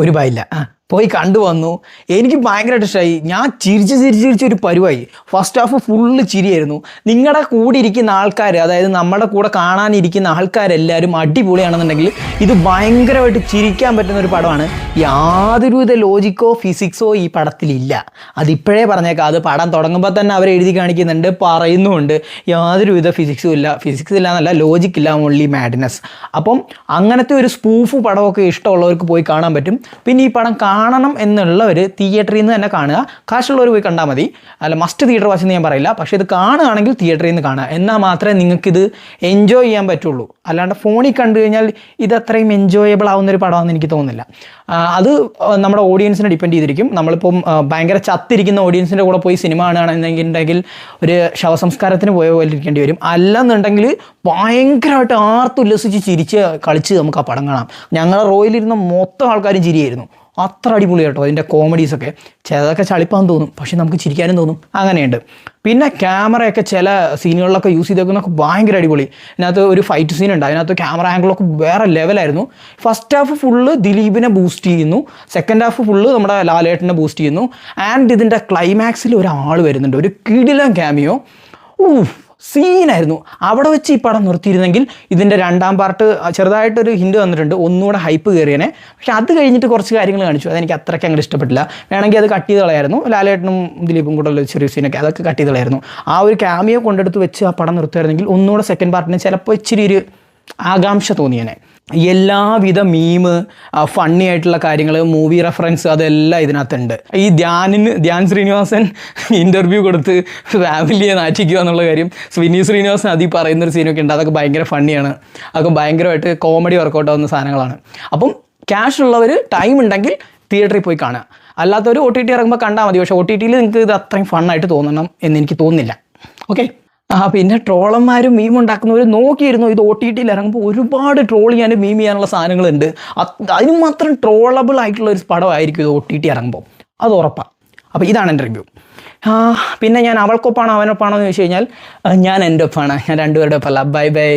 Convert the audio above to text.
ഒരു ബായില്ല. പോയി കണ്ടുവന്നു. എനിക്ക് ഭയങ്കരമായിട്ട് ഇഷ്ടമായി. ഞാൻ ചിരിച്ച് ഒരു പരുവായി. ഫസ്റ്റ് ഹാഫ് ഫുള്ള് ചിരിയായിരുന്നു. നിങ്ങളുടെ കൂടെ ഇരിക്കുന്ന ആൾക്കാർ, അതായത് നമ്മുടെ കൂടെ കാണാനിരിക്കുന്ന ആൾക്കാരെല്ലാവരും അടിപൊളിയാണെന്നുണ്ടെങ്കിൽ ഇത് ഭയങ്കരമായിട്ട് ചിരിക്കാൻ പറ്റുന്ന ഒരു പടമാണ്. യാതൊരുവിധ ലോജിക്കോ ഫിസിക്സോ ഈ പടത്തിലില്ല. അതിപ്പോഴേ പറഞ്ഞേക്കാം. അത് പടം തുടങ്ങുമ്പോൾ തന്നെ അവർ എഴുതി കാണിക്കുന്നുണ്ട്, പറയുന്നുമുണ്ട്. യാതൊരുവിധ ഫിസിക്സ് ഇല്ല എന്നല്ല, ലോജിക്കില്ല, ഓൺലി മാഡ്നസ്. അപ്പം അങ്ങനത്തെ ഒരു സ്പൂഫ് പടമൊക്കെ ഇഷ്ടമുള്ളവർക്ക് പോയി കാണാൻ പറ്റും. പിന്നെ ഈ പടം കാണണം എന്നുള്ളവർ തിയേറ്ററിൽ നിന്ന് തന്നെ കാണുക. കാശുള്ളവർ പോയി കണ്ടാൽ മതി. അല്ല, മസ്റ്റ് തിയേറ്റർ വാച്ച് എന്ന് ഞാൻ പറയില്ല. പക്ഷേ ഇത് കാണുകയാണെങ്കിൽ തിയേറ്ററിൽ നിന്ന് കാണുക. എന്നാൽ മാത്രമേ നിങ്ങൾക്കിത് എൻജോയ് ചെയ്യാൻ പറ്റുള്ളൂ. അല്ലാണ്ട് ഫോണിൽ കണ്ടു കഴിഞ്ഞാൽ ഇത് അത്രയും എൻജോയബിൾ ആവുന്നൊരു പടമാണെന്ന് എനിക്ക് തോന്നുന്നില്ല. അത് നമ്മുടെ ഓഡിയൻസിനെ ഡിപ്പെൻഡ് ചെയ്തിരിക്കും. നമ്മളിപ്പം ഭയങ്കര ചത്തിരിക്കുന്ന ഓഡിയൻസിൻ്റെ കൂടെ പോയി സിനിമ കാണുകയാണെന്നുണ്ടെങ്കിൽ ഒരു ശവസംസ്കാരത്തിന് പോയ പോലെ ഇരിക്കേണ്ടി വരും. അല്ലെന്നുണ്ടെങ്കിൽ ഭയങ്കരമായിട്ട് ആർത്തുല്ലസിച്ച് ചിരിച്ച് കളിച്ച് നമുക്ക് ആ പടം കാണാം. ഞങ്ങളുടെ റോയിലിരുന്ന മൊത്തം ആൾക്കാരും ചിരിയായിരുന്നു. അത്ര അടിപൊളി കേട്ടോ. അതിൻ്റെ കോമഡീസൊക്കെ ചിലതൊക്കെ ചളിപ്പാൻ തോന്നും, പക്ഷെ നമുക്ക് ചിരിക്കാനും തോന്നും. അങ്ങനെയുണ്ട്. പിന്നെ ക്യാമറയൊക്കെ ചില സീനുകളിലൊക്കെ യൂസ് ചെയ്തേക്കുന്നതൊക്കെ ഭയങ്കര അടിപൊളി. ഇതിനകത്ത് ഒരു ഫൈറ്റ് സീൻ ഉണ്ട്. അതിനകത്ത് ക്യാമറ ആംഗിളൊക്കെ വേറെ ലെവലായിരുന്നു. ഫസ്റ്റ് ഹാഫ് ഫുള്ള് ദിലീപിനെ ബൂസ്റ്റ് ചെയ്യുന്നു, സെക്കൻഡ് ഹാഫ് ഫുള്ള് നമ്മുടെ ലാലേട്ടനെ ബൂസ്റ്റ് ചെയ്യുന്നു. ആൻഡ് ഇതിൻ്റെ ക്ലൈമാക്സിൽ ഒരാൾ വരുന്നുണ്ട്, ഒരു കിടിലൻ ക്യാമിയോ. സീനായിരുന്നു. അവിടെ വെച്ച് ഈ പടം നിർത്തിയിരുന്നെങ്കിൽ ഇതിൻ്റെ രണ്ടാം പാർട്ട് ചെറുതായിട്ടൊരു ഹിൻഡ് വന്നിട്ടുണ്ട്, ഒന്നുകൂടെ ഹൈപ്പ് കയറിയനെ. പക്ഷെ അത് കഴിഞ്ഞിട്ട് കുറച്ച് കാര്യങ്ങൾ കാണിച്ചു, അതെനിക്ക് അത്രയ്ക്ക് അങ്ങോട്ട് ഇഷ്ടപ്പെട്ടില്ല. വേണമെങ്കിൽ അത് കട്ട് ചെയ്ത് കളയായിരുന്നു. ലാലേട്ടനും ദിലീപും കൂടെ ഉള്ള ചെറിയ സീനൊക്കെ അതൊക്കെ കട്ട് ചെയ്ത് കളയായിരുന്നു. ആ ഒരു ക്യാമിയോ കൊണ്ടെടുത്ത് വെച്ച് ആ പടം നിർത്തുമായിരുന്നെങ്കിൽ ഒന്നുകൂടെ സെക്കൻഡ് പാർട്ടിന് ചിലപ്പോൾ ഇച്ചിരി ഒരു ആകാംക്ഷ തോന്നിയേനെ. എല്ലാവിധ മീമ്, ഫണ്ണി ആയിട്ടുള്ള കാര്യങ്ങൾ, മൂവി റെഫറൻസ് അതെല്ലാം ഇതിനകത്തുണ്ട്. ഈ ധ്യാൻ ശ്രീനിവാസൻ ഇൻ്റർവ്യൂ കൊടുത്ത് ഫാമിലിയെ നാറ്റിക്കുക എന്നുള്ള കാര്യം വിനീത് ശ്രീനിവാസൻ അതിൽ പറയുന്നൊരു സീനൊക്കെ ഉണ്ട്. അതൊക്കെ ഭയങ്കര ഫണ്ണിയാണ്. അതൊക്കെ ഭയങ്കരമായിട്ട് കോമഡി വർക്കൗട്ട് ആവുന്ന സാധനങ്ങളാണ്. അപ്പം ക്യാഷ് ഉള്ളവർ ടൈം ഉണ്ടെങ്കിൽ തിയേറ്ററിൽ പോയി കാണുക. അല്ലാത്തവർ OTT ഇറങ്ങുമ്പോൾ കണ്ടാൽ മതി. പക്ഷേ OTT നിങ്ങൾക്ക് ഇത് അത്രയും ഫണ്ണായിട്ട് തോന്നണം എന്ന് എനിക്ക് തോന്നുന്നില്ല. ഓക്കെ. പിന്നെ ട്രോളന്മാരും മീം ഉണ്ടാക്കുന്നവർ നോക്കിയിരുന്നു. ഇത് OTT ഇറങ്ങുമ്പോൾ ഒരുപാട് ട്രോൾ ചെയ്യാനും മീം ചെയ്യാനുള്ള സാധനങ്ങളുണ്ട്. അതിന് മാത്രം ട്രോളബിൾ ആയിട്ടുള്ള ഒരു പടമായിരിക്കും ഇത് OTT ഇറങ്ങുമ്പോൾ, അത് ഉറപ്പാണ്. അപ്പോൾ ഇതാണ് എൻ്റെ റിവ്യൂ. പിന്നെ ഞാൻ അവൾക്കൊപ്പാണോ അവനൊപ്പാണോ എന്ന് ചോദിച്ചു കഴിഞ്ഞാൽ ഞാൻ എൻ്റെ ഒപ്പാണ്. ഞാൻ രണ്ടുപേരുടെ ഒപ്പമല്ല. ബൈ.